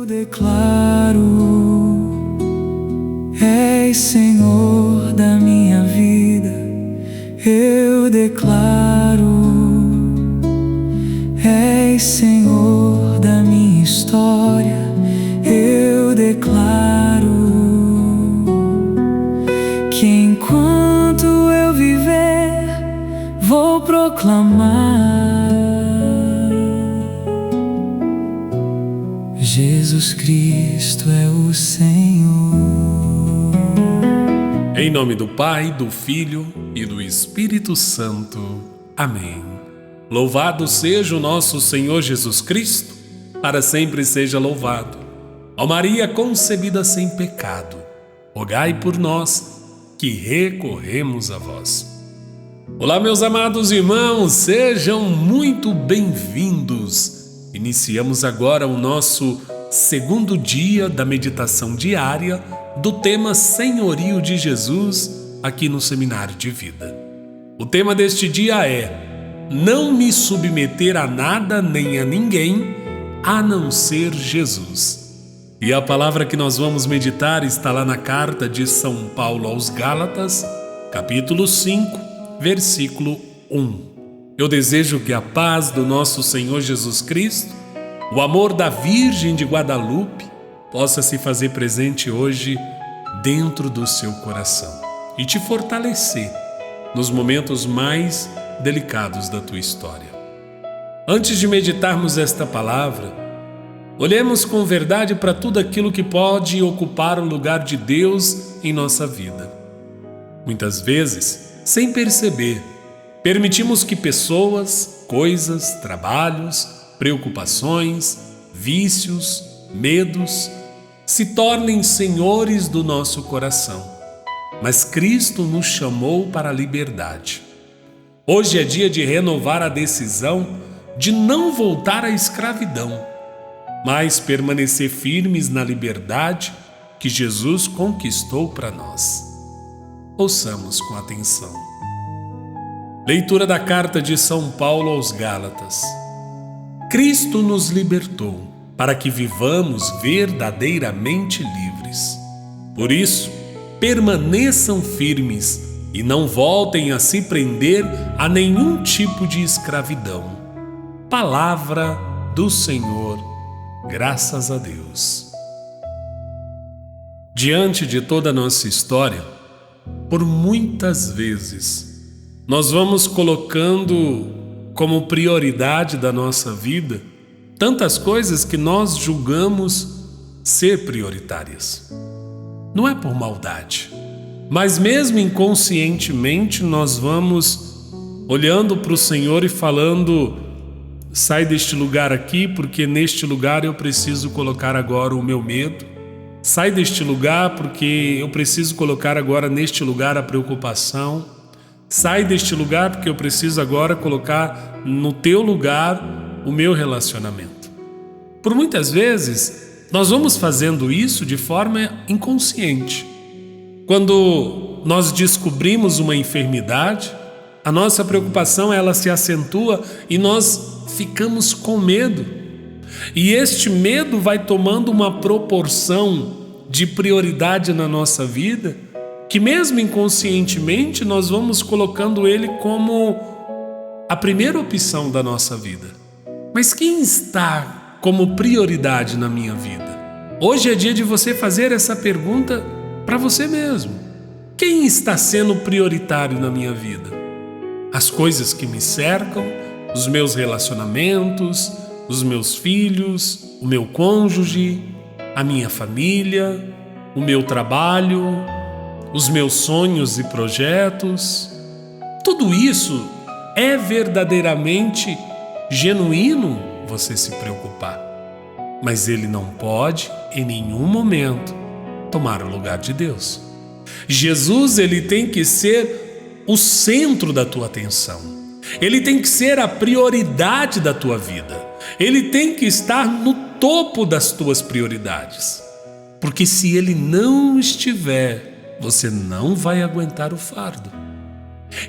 declaro, és Senhor da minha vida. Eu declaro, és Senhor da minha história. Eu declaro que enquanto eu viver, vou proclamar: Jesus Cristo é o Senhor. Em nome do Pai, do Filho e do Espírito Santo. Amém. Louvado seja o nosso Senhor Jesus Cristo, para sempre seja louvado. Ó Maria concebida sem pecado, rogai por nós que recorremos a vós. Olá, meus amados irmãos, sejam muito bem-vindos. Iniciamos agora o nosso segundo dia da meditação diária do tema Senhorio de Jesus aqui no Seminário de Vida. O tema deste dia é: não me submeter a nada nem a ninguém, a não ser Jesus. E a palavra que nós vamos meditar está lá na carta de São Paulo aos Gálatas, capítulo 5, versículo 1. Eu desejo que a paz do nosso Senhor Jesus Cristo, o amor da Virgem de Guadalupe, possa se fazer presente hoje dentro do seu coração e te fortalecer nos momentos mais delicados da tua história. Antes de meditarmos esta palavra, olhemos com verdade para tudo aquilo que pode ocupar o lugar de Deus em nossa vida. Muitas vezes, sem perceber, permitimos que pessoas, coisas, trabalhos, preocupações, vícios, medos se tornem senhores do nosso coração. Mas Cristo nos chamou para a liberdade. Hoje é dia de renovar a decisão de não voltar à escravidão, mas permanecer firmes na liberdade que Jesus conquistou para nós. Ouçamos com atenção. Leitura da carta de São Paulo aos Gálatas. Cristo nos libertou para que vivamos verdadeiramente livres. Por isso, permaneçam firmes e não voltem a se prender a nenhum tipo de escravidão. Palavra do Senhor. Graças a Deus. Diante de toda a nossa história, por muitas vezes, nós vamos colocando como prioridade da nossa vida tantas coisas que nós julgamos ser prioritárias. Não é por maldade, mas mesmo inconscientemente nós vamos olhando para o Senhor e falando: sai deste lugar aqui, porque neste lugar eu preciso colocar agora o meu medo. Sai deste lugar porque eu preciso colocar agora neste lugar a preocupação. Sai deste lugar porque eu preciso agora colocar no teu lugar o meu relacionamento. Por muitas vezes, nós vamos fazendo isso de forma inconsciente. Quando nós descobrimos uma enfermidade, a nossa preocupação ela se acentua e nós ficamos com medo. E este medo vai tomando uma proporção de prioridade na nossa vida, que mesmo inconscientemente nós vamos colocando ele como a primeira opção da nossa vida. Mas quem está como prioridade na minha vida? Hoje é dia de você fazer essa pergunta para você mesmo. Quem está sendo prioritário na minha vida? As coisas que me cercam, os meus relacionamentos, os meus filhos, o meu cônjuge, a minha família, o meu trabalho, os meus sonhos e projetos. Tudo isso é verdadeiramente genuíno você se preocupar, mas ele não pode em nenhum momento tomar o lugar de Deus. Jesus, ele tem que ser o centro da tua atenção. Ele tem que ser a prioridade da tua vida. Ele tem que estar no topo das tuas prioridades. Porque se ele não estiver, você não vai aguentar o fardo.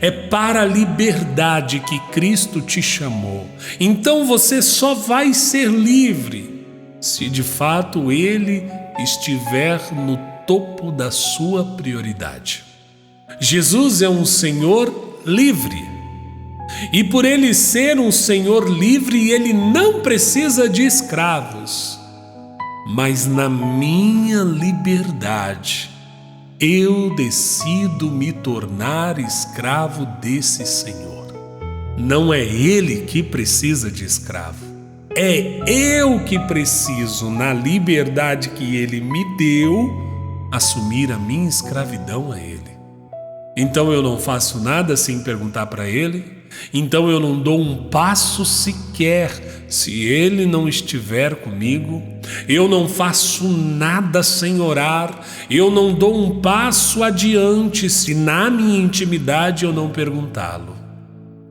É para a liberdade que Cristo te chamou. Então você só vai ser livre se de fato Ele estiver no topo da sua prioridade. Jesus é um Senhor livre. E por Ele ser um Senhor livre, Ele não precisa de escravos. Mas na minha liberdade, eu decido me tornar escravo desse Senhor. Não é Ele que precisa de escravo. É eu que preciso, na liberdade que Ele me deu, assumir a minha escravidão a Ele. Então eu não faço nada sem perguntar para Ele. Então eu não dou um passo sequer se Ele não estiver comigo. Eu não faço nada sem orar. Eu não dou um passo adiante se na minha intimidade eu não perguntá-lo: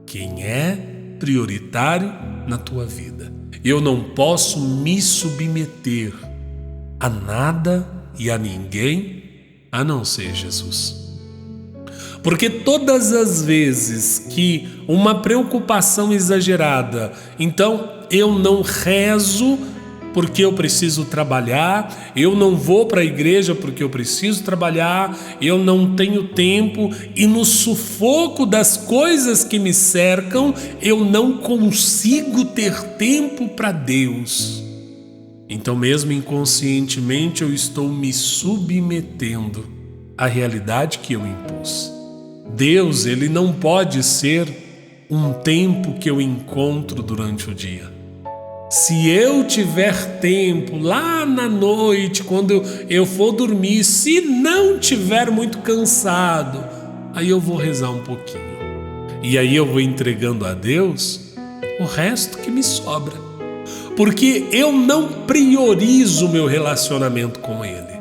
quem é prioritário na tua vida? Eu não posso me submeter a nada e a ninguém a não ser Jesus. Porque todas as vezes que uma preocupação exagerada, então eu não rezo porque eu preciso trabalhar, eu não vou para a igreja porque eu preciso trabalhar, eu não tenho tempo, e no sufoco das coisas que me cercam, eu não consigo ter tempo para Deus. Então, mesmo inconscientemente, eu estou me submetendo à realidade que eu impus. Deus, Ele não pode ser um tempo que eu encontro durante o dia. Se eu tiver tempo lá na noite, quando eu for dormir, se não tiver muito cansado, aí eu vou rezar um pouquinho. E aí eu vou entregando a Deus o resto que me sobra. Porque eu não priorizo o meu relacionamento com Ele.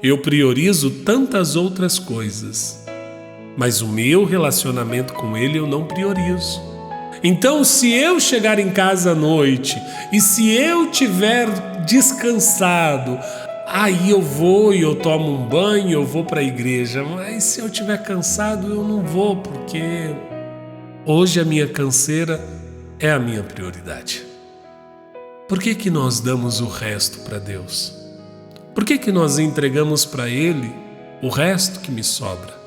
Eu priorizo tantas outras coisas. Mas o meu relacionamento com Ele eu não priorizo. Então, se eu chegar em casa à noite e se eu tiver descansado, aí eu vou e eu tomo um banho, eu vou para a igreja. Mas se eu estiver cansado, eu não vou, porque hoje a minha canseira é a minha prioridade. Por que que nós damos o resto para Deus? Por que que nós entregamos para Ele o resto que me sobra?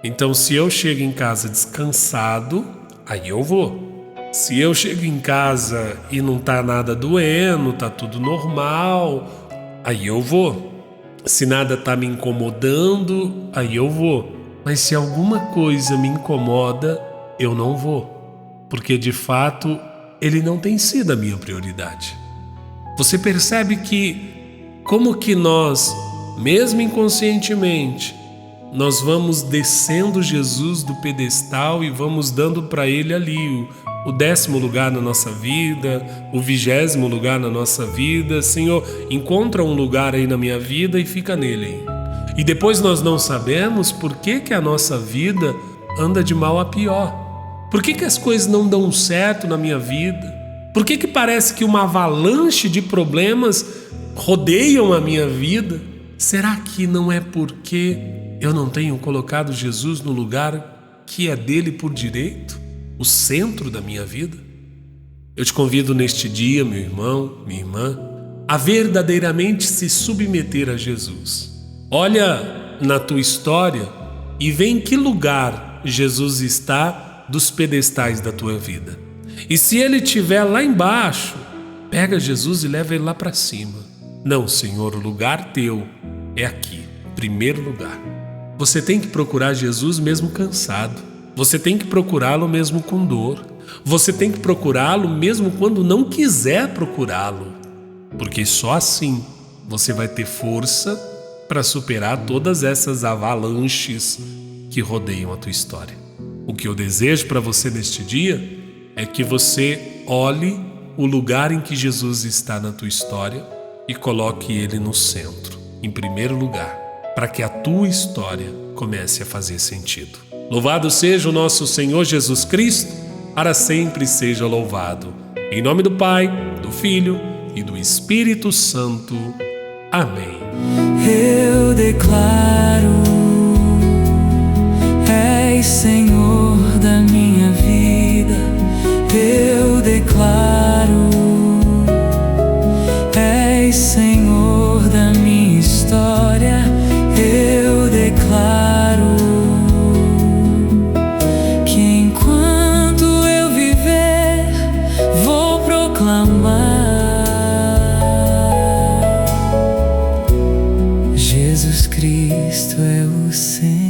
Então, se eu chego em casa descansado, aí eu vou. Se eu chego em casa e não tá nada doendo, tá tudo normal, aí eu vou. Se nada tá me incomodando, aí eu vou. Mas se alguma coisa me incomoda, eu não vou. Porque de fato, Ele não tem sido a minha prioridade. Você percebe que como que nós, mesmo inconscientemente, nós vamos descendo Jesus do pedestal e vamos dando para Ele ali o 10º lugar na nossa vida, o 20º lugar na nossa vida. Senhor, encontra um lugar aí na minha vida e fica nele. E depois nós não sabemos por que que a nossa vida anda de mal a pior. Por que que as coisas não dão certo na minha vida? Por que que parece que uma avalanche de problemas rodeiam a minha vida? Será que não é porque eu não tenho colocado Jesus no lugar que é dele por direito, o centro da minha vida? Eu te convido neste dia, meu irmão, minha irmã, a verdadeiramente se submeter a Jesus. Olha na tua história e vê em que lugar Jesus está dos pedestais da tua vida. E se Ele estiver lá embaixo, pega Jesus e leva Ele lá para cima. Não, Senhor, o lugar teu é aqui, primeiro lugar. Você tem que procurar Jesus mesmo cansado. Você tem que procurá-lo mesmo com dor. Você tem que procurá-lo mesmo quando não quiser procurá-lo. Porque só assim você vai ter força para superar todas essas avalanches que rodeiam a tua história. O que eu desejo para você neste dia é que você olhe o lugar em que Jesus está na tua história e coloque Ele no centro, em primeiro lugar, para que a tua história comece a fazer sentido. Louvado seja o nosso Senhor Jesus Cristo, para sempre seja louvado. Em nome do Pai, do Filho e do Espírito Santo. Amém. Eu declaro, és Senhor da minha vida. Eu declaro, és Senhor da minha história, eu declaro que enquanto eu viver, vou proclamar: Jesus Cristo é o Senhor.